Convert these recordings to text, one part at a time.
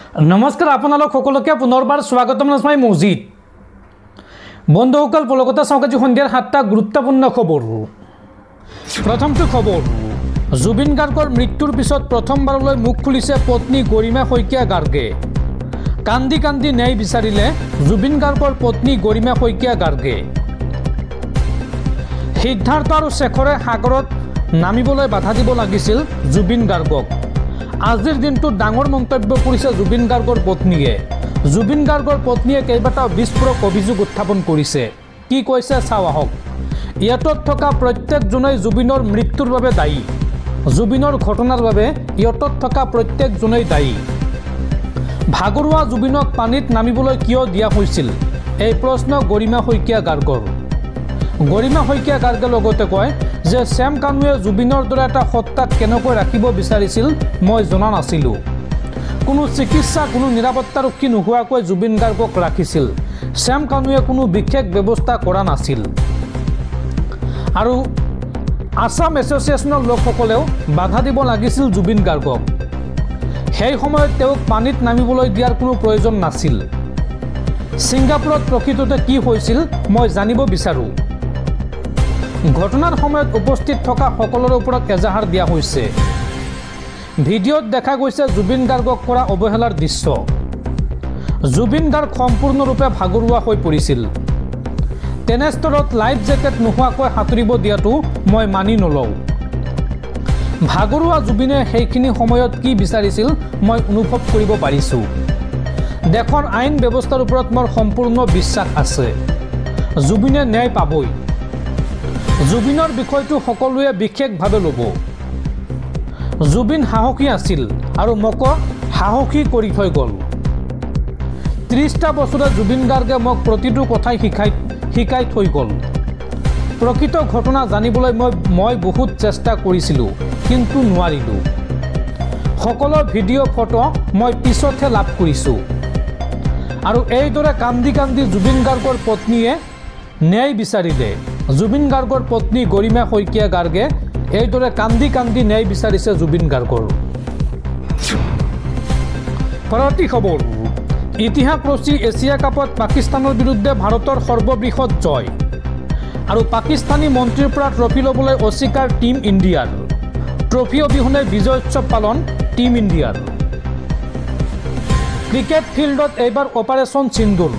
নমস্কাৰ আপোনালোক সকলোকে পুনৰবাৰ স্বাগতম মই মজিদ বন্ধুসকল পলকতা চাওকাজি সন্ধিয়াৰ 7টা গুৰুত্বপূৰ্ণ খবৰ প্ৰথমটো খবৰ জুবিন গাৰ্গৰ মৃত্যুৰ পিছত প্ৰথমবাৰলৈ মুখ খুলিছে পত্নী গৰিমা শইকীয়া গাৰ্গে কান্দি কান্দি ন্যায় বিচাৰিলে জুবিন গাৰ্গৰ পত্নী গৰিমা শইকীয়া গাৰ্গে সিদ্ধাৰ্থ আৰু শেখৰে সাগৰত নামিবলৈ বাধা দিব লাগিছিল জুবিন গাৰ্গক আজিৰ দিনটোত ডাঙৰ মন্তব্য কৰিছে জুবিন গাৰ্গৰ পত্নীয়ে জুবিন গাৰ্গৰ পত্নীয়ে কেইবাটাও বিস্ফোৰক অভিযোগ উত্থাপন কৰিছে কি কৈছে চাও আহক ইয়াতত থকা প্ৰত্যেকজনেই জুবিনৰ মৃত্যুৰ বাবে দায়ী জুবিনৰ ঘটনাৰ বাবে ইয়াতত থকা প্ৰত্যেকজনেই দায়ী ভাগৰুৱা জুবিনক পানীত নামিবলৈ কিয় দিয়া হৈছিল এই প্ৰশ্ন গৰিমা শইকীয়া গাৰ্গৰ গৰিমা শইকীয়া গাৰ্গে লগতে কয় যে শ্যাম কানুৱে জুবিনৰ দৰে এটা সত্তাক কেনেকৈ ৰাখিব বিচাৰিছিল মই জনা নাছিলোঁ কোনো চিকিৎসা কোনো নিৰাপত্তাৰক্ষী নোহোৱাকৈ জুবিন গাৰ্গক ৰাখিছিল শ্যাম কানুৱে কোনো বিশেষ ব্যৱস্থা কৰা নাছিল আৰু আসাম এছ'চিয়েশ্যনৰ লোকসকলেও বাধা দিব লাগিছিল জুবিন গাৰ্গক সেই সময়ত তেওঁক পানীত নামিবলৈ দিয়াৰ কোনো প্ৰয়োজন নাছিল ছিংগাপুৰত প্ৰকৃততে কি হৈছিল মই জানিব বিচাৰোঁ ঘটনাৰ সময়ত উপস্থিত থকা সকলোৰে ওপৰত এজাহাৰ দিয়া হৈছে ভিডিঅ'ত দেখা গৈছে জুবিন গাৰ্গক কৰা অৱহেলাৰ দৃশ্য জুবিন গাৰ্গ সম্পূৰ্ণৰূপে ভাগৰুৱা হৈ পৰিছিল তেনেস্থলত লাইফ জেকেট নোহোৱাকৈ সাঁতুৰিব দিয়াটো মই মানি নলওঁ ভাগৰুৱা জুবিনে সেইখিনি সময়ত কি বিচাৰিছিল মই অনুভৱ কৰিব পাৰিছোঁ দেশৰ আইন ব্যৱস্থাৰ ওপৰত মোৰ সম্পূৰ্ণ বিশ্বাস আছে জুবিনে ন্যায় পাবই জুবিনৰ বিষয়টো সকলোৱে বিশেষভাৱে ল'ব জুবিন সাহসী আছিল আৰু মোক সাহসী কৰি থৈ গ'ল 30টা বছৰে জুবিন গাৰ্গে মোক প্ৰতিটো কথাই শিকাই থৈ গ'ল প্ৰকৃত ঘটনা জানিবলৈ মই বহুত চেষ্টা কৰিছিলোঁ কিন্তু নোৱাৰিলোঁ সকলো ভিডিঅ' ফটো মই পিছতহে লাভ কৰিছোঁ আৰু এইদৰে কান্দি কান্দি জুবিন গাৰ্গৰ পত্নীয়ে ন্যায় বিচাৰিলে জুবিন গাৰ্গৰ পত্নী গৰিমা শইকীয়া গাৰ্গে এইদৰে কান্দি কান্দি ন্যায় বিচাৰিছে জুবিন গাৰ্গৰ পৰৱৰ্তী খবৰ ইতিহাস ৰচি এছিয়া কাপত পাকিস্তানৰ বিৰুদ্ধে ভাৰতৰ সৰ্ববৃহৎ জয় আৰু পাকিস্তানী মন্ত্ৰীৰ পৰা ট্ৰফি ল'বলৈ অস্বীকাৰ টীম ইণ্ডিয়াৰ ট্ৰফি অবিহনে বিজয় উৎসৱ পালন টীম ইণ্ডিয়াৰ ক্ৰিকেট ফিল্ডত এইবাৰ অপাৰেশ্যন সিন্দুৰ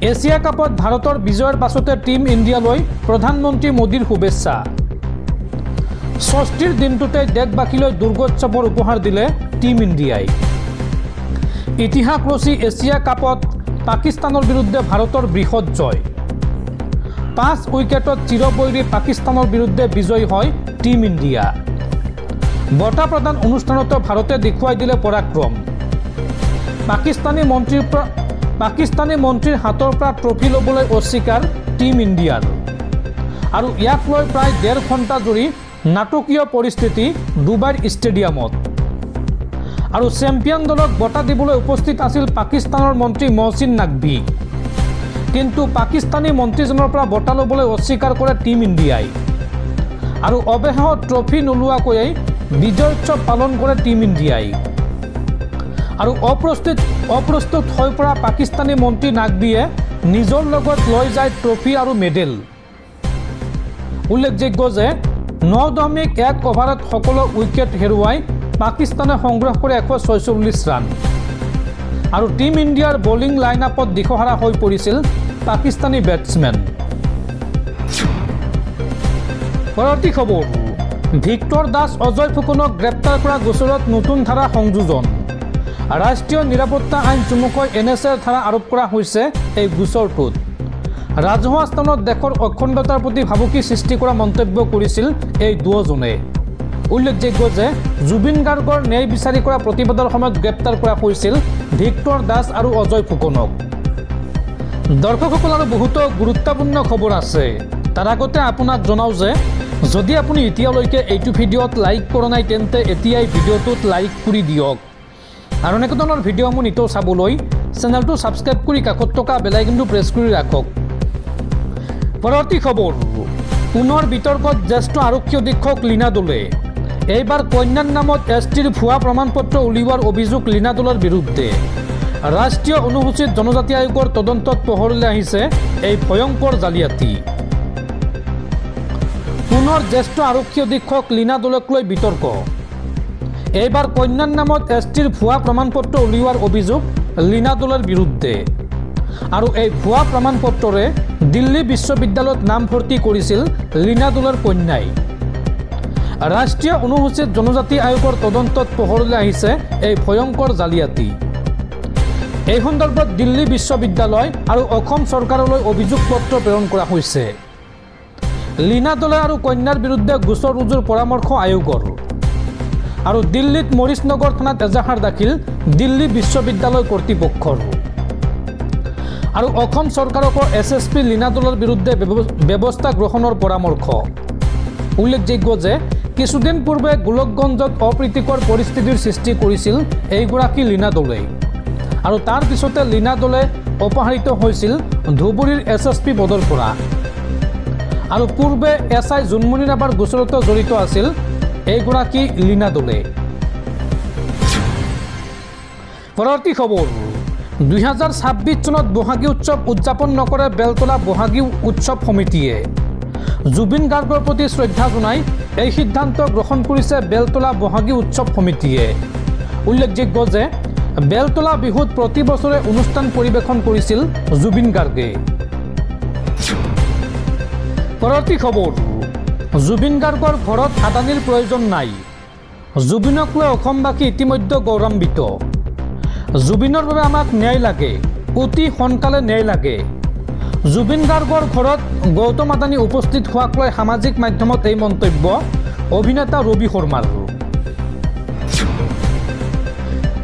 এছিয়া কাপত ভাৰতৰ বিজয়ৰ পাছতে টীম ইণ্ডিয়ালৈ প্ৰধানমন্ত্ৰী মোদীৰ শুভেচ্ছা ষষ্ঠীৰ দিনটোতে দেশবাসীলৈ দুৰ্গোৎসৱৰ উপহাৰ দিলে টীম ইণ্ডিয়াই ইতিহাস ৰচি এছিয়া কাপত পাকিস্তানৰ বিৰুদ্ধে ভাৰতৰ বৃহৎ জয় 5 উইকেটত চিৰবৈৰী পাকিস্তানৰ বিৰুদ্ধে বিজয়ী হয় টীম ইণ্ডিয়া বঁটা প্ৰদান অনুষ্ঠানতো ভাৰতে দেখুৱাই দিলে পৰাক্ৰম পাকিস্তানী মন্ত্ৰীৰ হাতৰ পৰা ট্ৰফি ল'বলৈ অস্বীকাৰ টীম ইণ্ডিয়াৰ আৰু ইয়াক লৈ প্ৰায় 1.5 ঘণ্টা জুৰি নাটকীয় পৰিস্থিতি ডুবাইৰ ষ্টেডিয়ামত আৰু চেম্পিয়ন দলক বঁটা দিবলৈ উপস্থিত আছিল পাকিস্তানৰ মন্ত্ৰী মহচিন নাকভি কিন্তু পাকিস্তানী মন্ত্ৰীজনৰ পৰা বঁটা ল'বলৈ অস্বীকাৰ কৰে টীম ইণ্ডিয়াই আৰু অৱশেষত ট্ৰফি নোলোৱাকৈয়ে বিজয় উৎসৱ পালন কৰে টীম ইণ্ডিয়াই আৰু অপ্ৰস্তুত হৈ পৰা পাকিস্তানী মন্ত্ৰী নাকভিয়ে নিজৰ লগত লৈ যায় ট্ৰফি আৰু মেডেল উল্লেখযোগ্য যে 9.1 অভাৰত সকলো উইকেট হেৰুৱাই পাকিস্তানে সংগ্ৰহ কৰে 146 ৰান আৰু টীম ইণ্ডিয়াৰ বলিং লাইনআপত দিশহাৰা হৈ পৰিছিল পাকিস্তানী বেটছমেন পৰৱৰ্তী খবৰ ভিক্টৰ দাস অজয় ফুকনক গ্ৰেপ্তাৰ কৰা গোচৰত নতুন ধাৰা সংযোজন ৰাষ্ট্ৰীয় নিৰাপত্তা আইন চমুকৈ NSAৰ ধাৰা আৰোপ কৰা হৈছে এই গোচৰটোত ৰাজহুৱা স্থানত দেশৰ অখণ্ডতাৰ প্ৰতি ভাবুকি সৃষ্টি কৰা মন্তব্য কৰিছিল এই দুজনে উল্লেখযোগ্য যে জুবিন গাৰ্গৰ ন্যায় বিচাৰি কৰা প্ৰতিবাদৰ সময়ত গ্ৰেপ্তাৰ কৰা হৈছিল ভিক্টৰ দাস আৰু অজয় ফুকনক দৰ্শকসকল আৰু বহুতো গুৰুত্বপূৰ্ণ খবৰ আছে তাৰ আগতে আপোনাক জনাওঁ যে যদি আপুনি এতিয়ালৈকে এইটো ভিডিঅ'ত লাইক কৰা নাই তেন্তে এতিয়াই ভিডিঅ'টোত লাইক কৰি দিয়ক আৰু এনেকুৱা ধৰণৰ ভিডিঅ'সমূহ নিতৌ চাবলৈ চেনেলটো ছাবস্ক্ৰাইব কৰি কাষত থকা বেল আইকনটো প্ৰেছ কৰি ৰাখক পৰৱৰ্তী খবৰ পুনৰ বিতৰ্কত জ্যেষ্ঠ আৰক্ষী অধীক্ষক লীনা দলে এইবাৰ কন্যাৰ নামত এছটিৰ ভুৱা প্ৰমাণপত্ৰ উলিওৱাৰ অভিযোগ লীনা দলৰ বিৰুদ্ধে। ৰাষ্ট্ৰীয় অনুসূচিত জনজাতি আয়োগৰ তদন্তত পোহৰলৈ আহিছে এই ভয়ংকৰ জালিয়াতি। পুনৰ জ্যেষ্ঠ আৰক্ষী অধীক্ষক লীনা দলক লৈ বিতৰ্ক। এইবাৰ কন্যাৰ নামত এছটিৰ ভুৱা প্ৰমাণপত্ৰ উলিওৱাৰ অভিযোগ লীনা দলৰ বিৰুদ্ধে। আৰু এই ভুৱা প্ৰমাণপত্ৰৰে দিল্লী বিশ্ববিদ্যালয়ত নাম ভৰ্তি কৰিছিল লীনা দলৰ কন্যাই। ৰাষ্ট্ৰীয় অনুসূচিত জনজাতি আয়োগৰ তদন্তত পোহৰলৈ আহিছে এই ভয়ংকৰ জালিয়াতি। এই সন্দৰ্ভত দিল্লী বিশ্ববিদ্যালয় আৰু অসম চৰকাৰলৈ অভিযোগ পত্ৰ প্ৰেৰণ কৰা হৈছে। লীনা দলে আৰু কন্যাৰ বিৰুদ্ধে গোচৰ ৰুজুৰ পৰামৰ্শ আয়োগৰ। আৰু দিল্লীত মৰিচনগৰ থানাত এজাহাৰ দাখিল দিল্লী বিশ্ববিদ্যালয় কৰ্তৃপক্ষৰ। আৰু অসম চৰকাৰকো SSP লীনা দলৰ বিৰুদ্ধে ব্যৱস্থা গ্ৰহণৰ পৰামৰ্শ। উল্লেখযোগ্য যে কিছুদিন পূৰ্বে গোলকগঞ্জত অপ্ৰীতিকৰ পৰিস্থিতিৰ সৃষ্টি কৰিছিল এইগৰাকী লীনা দলে। আৰু তাৰ পিছতে লীনা দলে অপহৰিত হৈছিল ধুবুৰীৰ SSP পদৰ পৰা। আৰু পূৰ্বে SI জোনমণি ৰাভাৰ গোচৰতো জড়িত আছিল এইগৰাকী লীনা দলে। পৰৱৰ্তী খবৰ, 2026 চনত বহাগী উৎসৱ উদযাপন নকৰে বেলতলা বহাগী উৎসৱ সমিতিয়ে। জুবিন গাৰ্গৰ প্ৰতি শ্ৰদ্ধা জনাই এই সিদ্ধান্ত গ্ৰহণ কৰিছে বেলতলা বহাগী উৎসৱ সমিতিয়ে। উল্লেখযোগ্য যে বেলতলা বিহুত প্ৰতি বছৰে অনুষ্ঠান পৰিৱেশন কৰিছিল জুবিন গাৰ্গে। পৰৱৰ্তী খবৰ, জুবিন গাৰ্গৰ ঘৰত আদানীৰ প্ৰয়োজন নাই। জুবিনক লৈ অসমবাসী ইতিমধ্যে গৌৰৱান্বিত। জুবিনৰ বাবে আমাক ন্যায় লাগে, অতি সোনকালে ন্যায় লাগে। জুবিন গাৰ্গৰ ঘৰত গৌতম আদানী উপস্থিত হোৱাক লৈ সামাজিক মাধ্যমত এই মন্তব্য অভিনেতা ৰবি শৰ্মাৰ।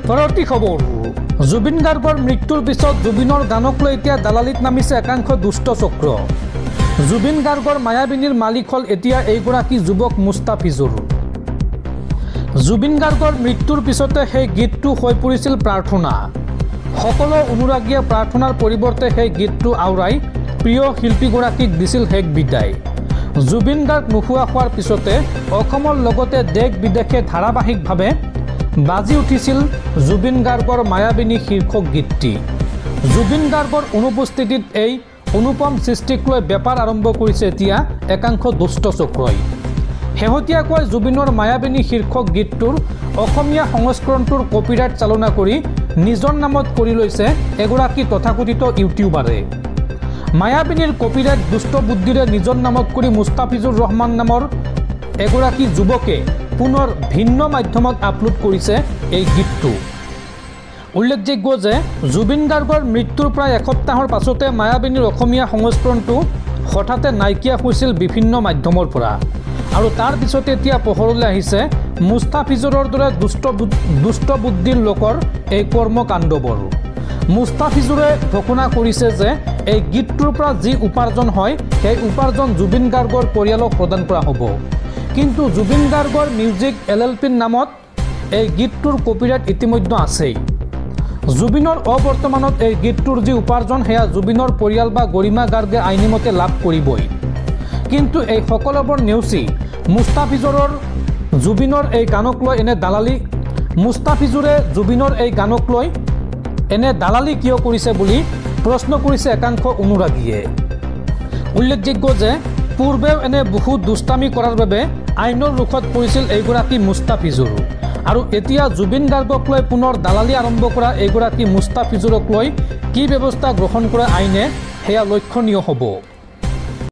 পৰৱৰ্তী খবৰ, জুবিন গাৰ্গৰ মৃত্যুৰ পিছত জুবিনৰ গানক লৈ এতিয়া দালালিত নামিছে একাংশ দুষ্ট চক্ৰ। জুবিন গাৰ্গৰ মায়াবিনীৰ মালিক হ'ল এতিয়া এইগৰাকী যুৱক মুস্তাফিজুৰ। জুবিন গাৰ্গৰ মৃত্যুৰ পিছতে সেই গীতটো হৈ পৰিছিল প্ৰাৰ্থনা। সকলো অনুৰাগীয়ে প্ৰাৰ্থনাৰ পৰিৱৰ্তে সেই গীতটো আওৰাই প্ৰিয় শিল্পীগৰাকীক দিছিল শেষ বিদায়। জুবিন গাৰ্গ নোহোৱা হোৱাৰ পিছতে অসমৰ লগতে দেশ বিদেশে ধাৰাবাহিকভাৱে বাজি উঠিছিল জুবিন গাৰ্গৰ মায়াবিনী শীৰ্ষক গীতটি। জুবিন গাৰ্গৰ অনুপস্থিতিত এই অনুপম সৃষ্টিক লৈ বেপাৰ আৰম্ভ কৰিছে এতিয়া একাংশ দুষ্ট চক্ৰই। শেহতীয়াকৈ জুবিনৰ মায়াবিনী শীৰ্ষক গীতটোৰ অসমীয়া সংস্কৰণটোৰ কপিৰাইট চালনা কৰি নিজৰ নামত কৰি লৈছে এগৰাকী তথাকথিত ইউটিউবাৰে। মায়াবিনীৰ কপিৰাইট দুষ্ট বুদ্ধিৰে নিজৰ নামত কৰি মুস্তাফিজুৰ ৰহমান নামৰ এগৰাকী যুৱকে পুনৰ ভিন্ন মাধ্যমত আপলোড কৰিছে এই গীতটো। উল্লেখযোগ্য যে জুবিন গাৰ্গৰ মৃত্যুৰ প্ৰায় এসপ্তাহৰ পাছতে মায়াবিনীৰ অসমীয়া সংস্কৰণটো হঠাতে নাইকিয়া হৈছিল বিভিন্ন মাধ্যমৰ পৰা। আৰু তাৰ পিছতে এতিয়া পোহৰলৈ আহিছে মুস্তাফিজুৰৰ দৰে দুষ্ট বুদ্ধিৰ লোকৰ এই কৰ্মকাণ্ডবোৰ। মুস্তাফিজুৰে ঘোষণা কৰিছে যে এই গীতটোৰ পৰা যি উপাৰ্জন হয় সেই উপাৰ্জন জুবিন গাৰ্গৰ পৰিয়ালক প্ৰদান কৰা হ'ব। কিন্তু জুবিন গাৰ্গৰ মিউজিক LLPৰ নামত এই গীতটোৰ কপিৰাইট ইতিমধ্যে আছেই। জুবিনৰ অবৰ্তমানত এই গীতটোৰ যি উপাৰ্জন সেয়া জুবিনৰ পৰিয়াল বা গৰিমা গাৰ্গে আইনীমতে লাভ কৰিবই। কিন্তু এই সকলোবোৰ নেওচি মুস্তাফিজুৰৰ জুবিনৰ এই গানক লৈ এনে দালালি মুস্তাফিজুৰে জুবিনৰ এই গানক লৈ এনে দালালি কিয় কৰিছে বুলি প্ৰশ্ন কৰিছে একাংশ অনুৰাগীয়ে। উল্লেখযোগ্য যে পূৰ্বেও এনে বহু দুষ্টামি কৰাৰ বাবে আইনৰ ৰুখত পৰিছিল এইগৰাকী মুস্তাফিজুৰ। আৰু এতিয়া জুবিন গাৰ্গক লৈ পুনৰ দালালি আৰম্ভ কৰা এইগৰাকী মুস্তাফিজুৰক লৈ কি ব্যৱস্থা গ্ৰহণ কৰে আইনে সেয়া লক্ষণীয় হ'ব।